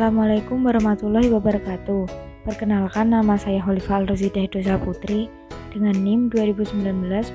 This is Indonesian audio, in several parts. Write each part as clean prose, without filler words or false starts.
Assalamualaikum warahmatullahi wabarakatuh. Perkenalkan, nama saya Holifah Al-Rozidah Dosa Putri dengan NIM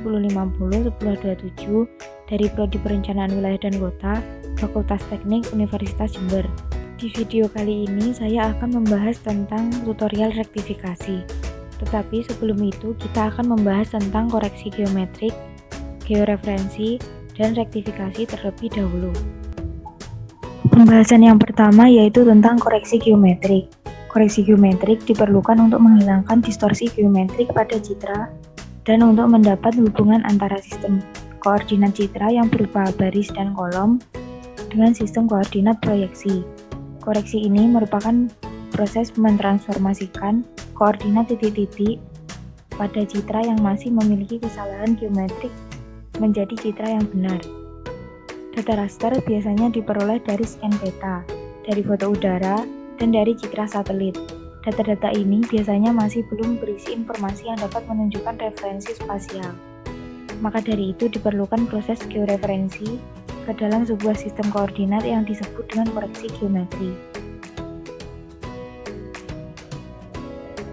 2019-1050-1027 dari Prodi Perencanaan Wilayah dan Kota, Fakultas Teknik Universitas Jember. Di video kali ini saya akan membahas tentang tutorial rektifikasi. Tetapi sebelum itu kita akan membahas tentang koreksi geometrik, georeferensi, dan rektifikasi terlebih dahulu. Pembahasan yang pertama yaitu tentang koreksi geometrik. Koreksi geometrik diperlukan untuk menghilangkan distorsi geometrik pada citra dan untuk mendapat hubungan antara sistem koordinat citra yang berupa baris dan kolom dengan sistem koordinat proyeksi. Koreksi ini merupakan proses mentransformasikan koordinat titik-titik pada citra yang masih memiliki kesalahan geometrik menjadi citra yang benar. Data raster biasanya diperoleh dari scan peta, dari foto udara, dan dari citra satelit. Data-data ini biasanya masih belum berisi informasi yang dapat menunjukkan referensi spasial. Maka dari itu diperlukan proses georeferensi ke dalam sebuah sistem koordinat yang disebut dengan koreksi geometri.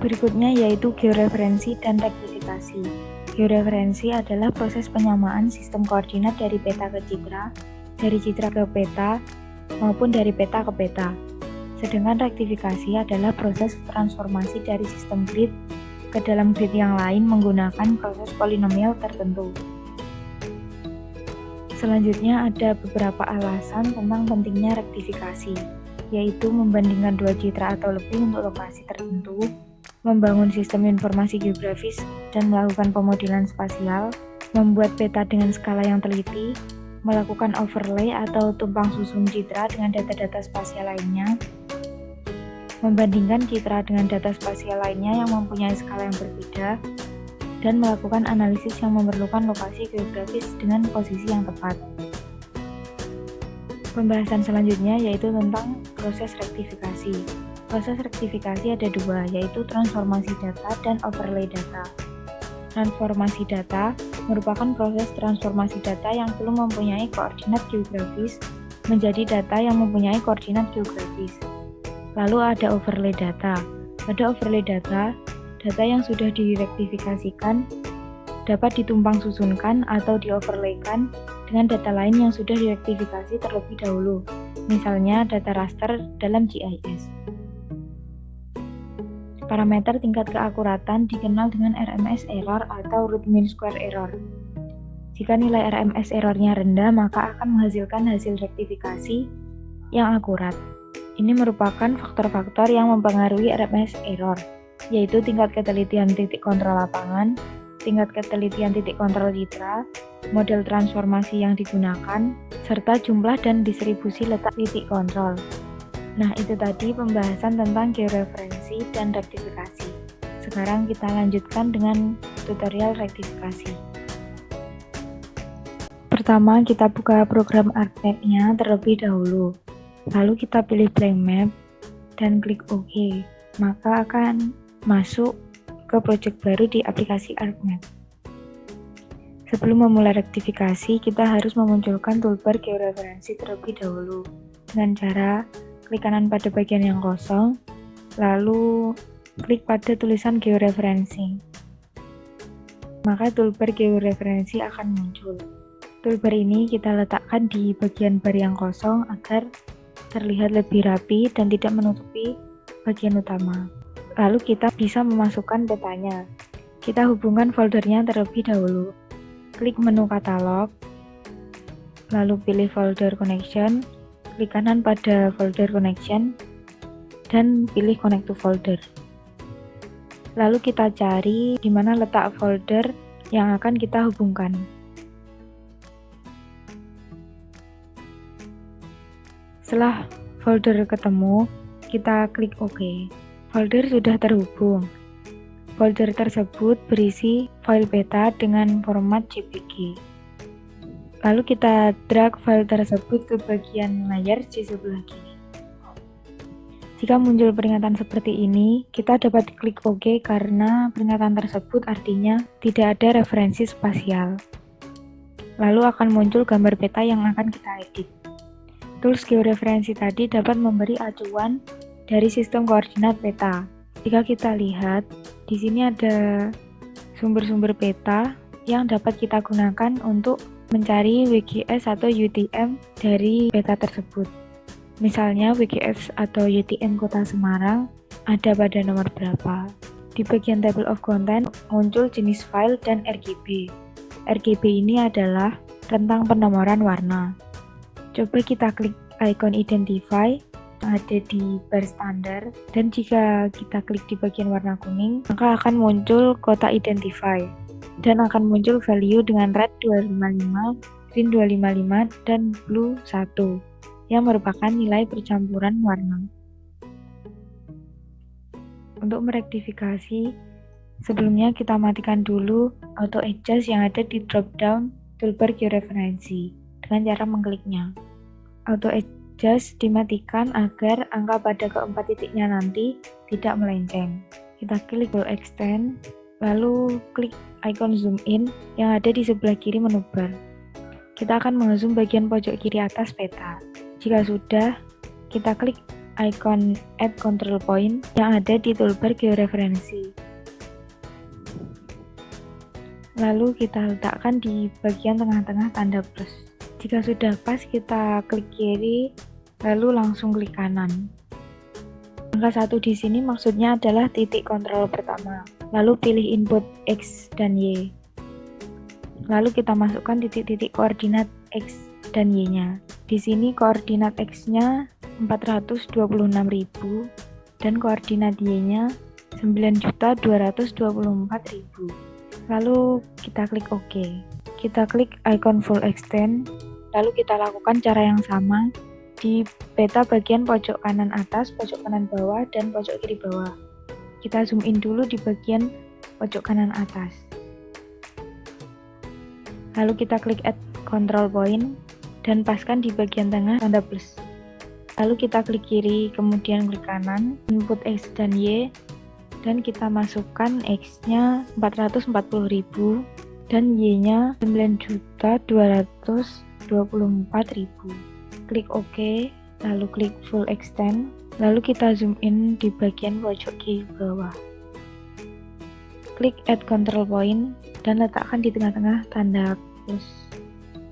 Berikutnya yaitu georeferensi dan rektifikasi. Georeferensi adalah proses penyamaan sistem koordinat dari peta ke citra, dari citra ke peta, maupun dari peta ke peta. Sedangkan rektifikasi adalah proses transformasi dari sistem grid ke dalam grid yang lain menggunakan proses polinomial tertentu. Selanjutnya ada beberapa alasan tentang pentingnya rektifikasi, yaitu membandingkan dua citra atau lebih untuk lokasi tertentu, membangun sistem informasi geografis dan melakukan pemodelan spasial, membuat peta dengan skala yang teliti, melakukan overlay atau tumpang susun citra dengan data-data spasial lainnya, membandingkan citra dengan data spasial lainnya yang mempunyai skala yang berbeda, dan melakukan analisis yang memerlukan lokasi geografis dengan posisi yang tepat. Pembahasan selanjutnya yaitu tentang proses rektifikasi. Proses rektifikasi ada dua, yaitu transformasi data dan overlay data. Transformasi data merupakan proses transformasi data yang belum mempunyai koordinat geografis menjadi data yang mempunyai koordinat geografis. Lalu ada overlay data. Pada overlay data, data yang sudah direktifikasikan dapat ditumpang susunkan atau dioverlaykan dengan data lain yang sudah direktifikasi terlebih dahulu, misalnya data raster dalam GIS. Parameter tingkat keakuratan dikenal dengan RMS error atau root mean square error. Jika nilai RMS errornya rendah, maka akan menghasilkan hasil rektifikasi yang akurat. Ini merupakan faktor-faktor yang mempengaruhi RMS error, yaitu tingkat ketelitian titik kontrol lapangan, tingkat ketelitian titik kontrol citra, model transformasi yang digunakan, serta jumlah dan distribusi letak titik kontrol. Nah, itu tadi pembahasan tentang georeferensi dan rektifikasi. Sekarang kita lanjutkan dengan tutorial rektifikasi. Pertama, kita buka program ArcMap-nya terlebih dahulu. Lalu kita pilih blank map dan klik OK. Maka akan masuk ke project baru di aplikasi ArcMap. Sebelum memulai rektifikasi, kita harus memunculkan toolbar georeferensi terlebih dahulu dengan cara klik kanan pada bagian yang kosong, lalu klik pada tulisan georeferensi. Maka toolbar georeferensi akan muncul. Toolbar ini kita letakkan di bagian bar yang kosong agar terlihat lebih rapi dan tidak menutupi bagian utama. Lalu kita bisa memasukkan petanya. Kita hubungkan foldernya terlebih dahulu. Klik menu katalog, lalu pilih folder connection, klik kanan pada folder connection, dan pilih connect to folder. Lalu kita cari di mana letak folder yang akan kita hubungkan. Setelah folder ketemu, kita klik OK. Folder sudah terhubung. Folder tersebut berisi file peta dengan format JPG. Lalu kita drag file tersebut ke bagian layar di sebelah kiri. Jika muncul peringatan seperti ini, kita dapat klik OK karena peringatan tersebut artinya tidak ada referensi spasial. Lalu akan muncul gambar peta yang akan kita edit. Tools georeferensi tadi dapat memberi acuan dari sistem koordinat peta. Jika kita lihat, di sini ada sumber-sumber peta yang dapat kita gunakan untuk mencari WGS atau UTM dari peta tersebut. Misalnya WGS atau UTM Kota Semarang ada pada nomor berapa. Di bagian table of content muncul jenis file dan RGB. RGB ini adalah rentang penomoran warna. Coba kita klik icon identify yang ada di bar standar, dan jika kita klik di bagian warna kuning, maka akan muncul kota identify dan akan muncul value dengan red 255, green 255, dan blue 1 yang merupakan nilai percampuran warna. Untuk merektifikasi, sebelumnya kita matikan dulu auto adjust yang ada di drop down toolbar georeferensi dengan cara mengkliknya. Auto adjust dimatikan agar angka pada keempat titiknya nanti tidak melenceng. Kita klik full extend, lalu klik icon zoom in yang ada di sebelah kiri menu bar. Kita akan mengezoom bagian pojok kiri atas peta. Jika sudah, kita klik icon add control point yang ada di toolbar georeferensi. Lalu kita letakkan di bagian tengah-tengah tanda plus. Jika sudah pas, kita klik kiri, lalu langsung klik kanan. Angka 1 di sini maksudnya adalah titik kontrol pertama. Lalu pilih input X dan Y. Lalu kita masukkan titik-titik koordinat X dan Y-nya. Di sini koordinat X-nya 426.000 dan koordinat Y-nya 9.224.000. Lalu kita klik OK. Kita klik icon full extend, lalu kita lakukan cara yang sama di peta bagian pojok kanan atas, pojok kanan bawah, dan pojok kiri bawah. Kita zoom in dulu di bagian pojok kanan atas. Lalu kita klik add control point dan paskan di bagian tengah tanda plus. Lalu kita klik kiri, kemudian klik kanan, input X dan Y, dan kita masukkan X-nya 440.000 dan Y-nya 9.224.000. Klik OK, lalu klik full extend, lalu kita zoom in di bagian pojok kiri bawah. Klik add control point dan letakkan di tengah-tengah tanda plus.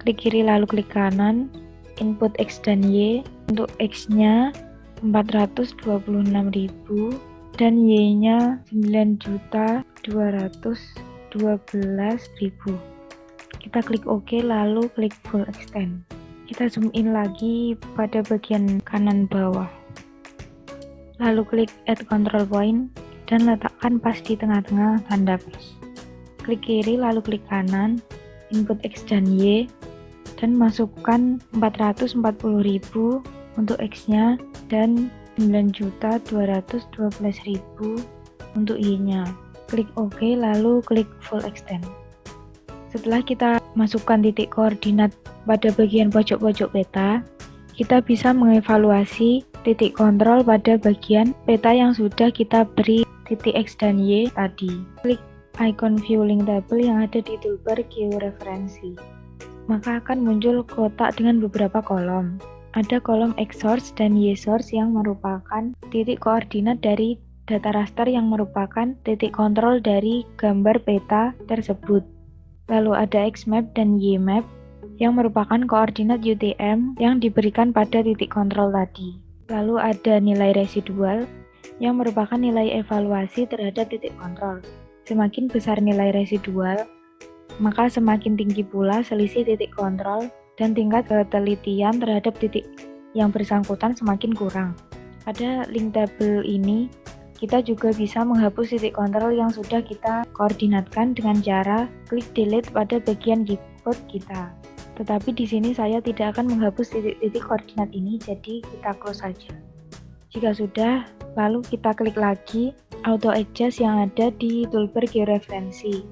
Klik kiri lalu klik kanan, input X dan Y. Untuk X-nya 426.000 dan Y-nya 9.212.000. Kita klik OK lalu klik full extend. Kita zoom in lagi pada bagian kanan bawah. Lalu klik add control point dan letakkan pas di tengah-tengah tanda plus. Klik kiri lalu klik kanan, input X dan Y, dan masukkan 440.000 untuk X-nya dan 9.212.000 untuk Y-nya. Klik OK lalu klik full extend. Setelah kita masukkan titik koordinat pada bagian pojok-pojok peta, kita bisa mengevaluasi titik kontrol pada bagian peta yang sudah kita beri titik X dan Y tadi. Klik icon view link table yang ada di toolbar georeferensi. Maka akan muncul kotak dengan beberapa kolom. Ada kolom X source dan Y source yang merupakan titik koordinat dari data raster yang merupakan titik kontrol dari gambar peta tersebut. Lalu ada X map dan Y map yang merupakan koordinat UTM yang diberikan pada titik kontrol tadi. Lalu ada nilai residual yang merupakan nilai evaluasi terhadap titik kontrol. Semakin besar nilai residual, maka semakin tinggi pula selisih titik kontrol dan tingkat ketelitian terhadap titik yang bersangkutan semakin kurang. Pada link table ini, kita juga bisa menghapus titik kontrol yang sudah kita koordinatkan dengan cara klik delete pada bagian keyboard kita. Tetapi di sini saya tidak akan menghapus titik-titik koordinat ini, jadi kita close saja. Jika sudah, lalu kita klik lagi auto adjust yang ada di toolbar georeferensi.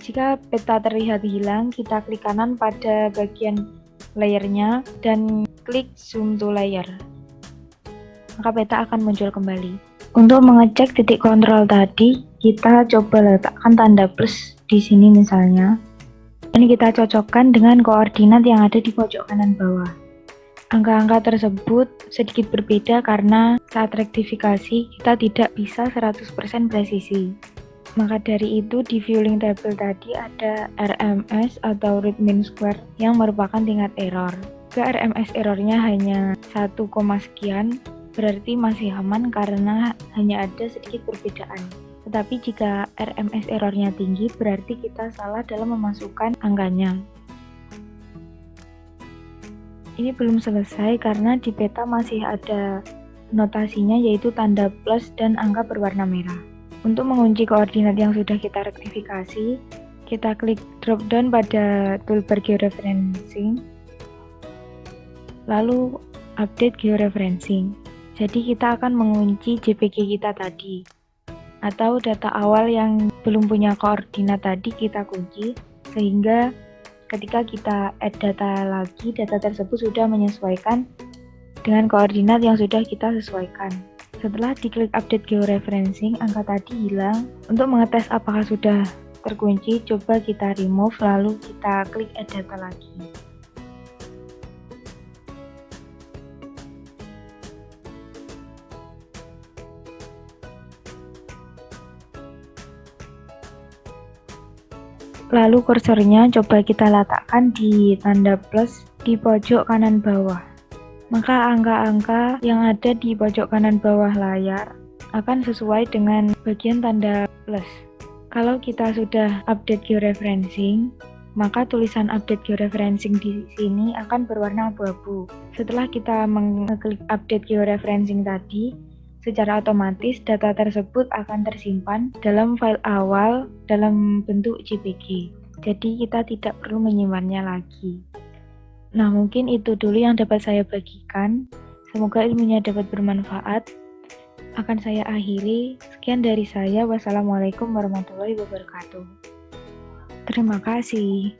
Jika peta terlihat hilang, kita klik kanan pada bagian layernya dan klik zoom to layer. Maka peta akan muncul kembali. Untuk mengecek titik kontrol tadi, kita coba letakkan tanda plus di sini misalnya. Dan kita cocokkan dengan koordinat yang ada di pojok kanan bawah. Angka-angka tersebut sedikit berbeda karena saat rektifikasi kita tidak bisa 100% presisi. Maka dari itu di viewing table tadi ada RMS atau root mean square yang merupakan tingkat error. Jika RMS errornya hanya 1, sekian, berarti masih aman karena hanya ada sedikit perbedaan. Tetapi jika RMS errornya tinggi, berarti kita salah dalam memasukkan angkanya. Ini belum selesai karena di peta masih ada notasinya yaitu tanda plus dan angka berwarna merah. Untuk mengunci koordinat yang sudah kita rektifikasi, kita klik drop down pada toolbar georeferencing, lalu update georeferencing. Jadi kita akan mengunci JPG kita tadi, atau data awal yang belum punya koordinat tadi kita kunci, sehingga ketika kita add data lagi, data tersebut sudah menyesuaikan dengan koordinat yang sudah kita sesuaikan. Setelah diklik update georeferencing, angka tadi hilang. Untuk mengetes apakah sudah terkunci, coba kita remove lalu kita klik add data lagi. Lalu kursornya coba kita letakkan di tanda plus di pojok kanan bawah. Maka angka-angka yang ada di pojok kanan bawah layar akan sesuai dengan bagian tanda plus. Kalau kita sudah update georeferencing, maka tulisan update georeferencing di sini akan berwarna abu-abu. Setelah kita mengklik update georeferencing tadi, secara otomatis data tersebut akan tersimpan dalam file awal dalam bentuk JPG. Jadi kita tidak perlu menyimpannya lagi. Nah, mungkin itu dulu yang dapat saya bagikan. Semoga ilmunya dapat bermanfaat. Akan saya akhiri. Sekian dari saya. Wassalamualaikum warahmatullahi wabarakatuh. Terima kasih.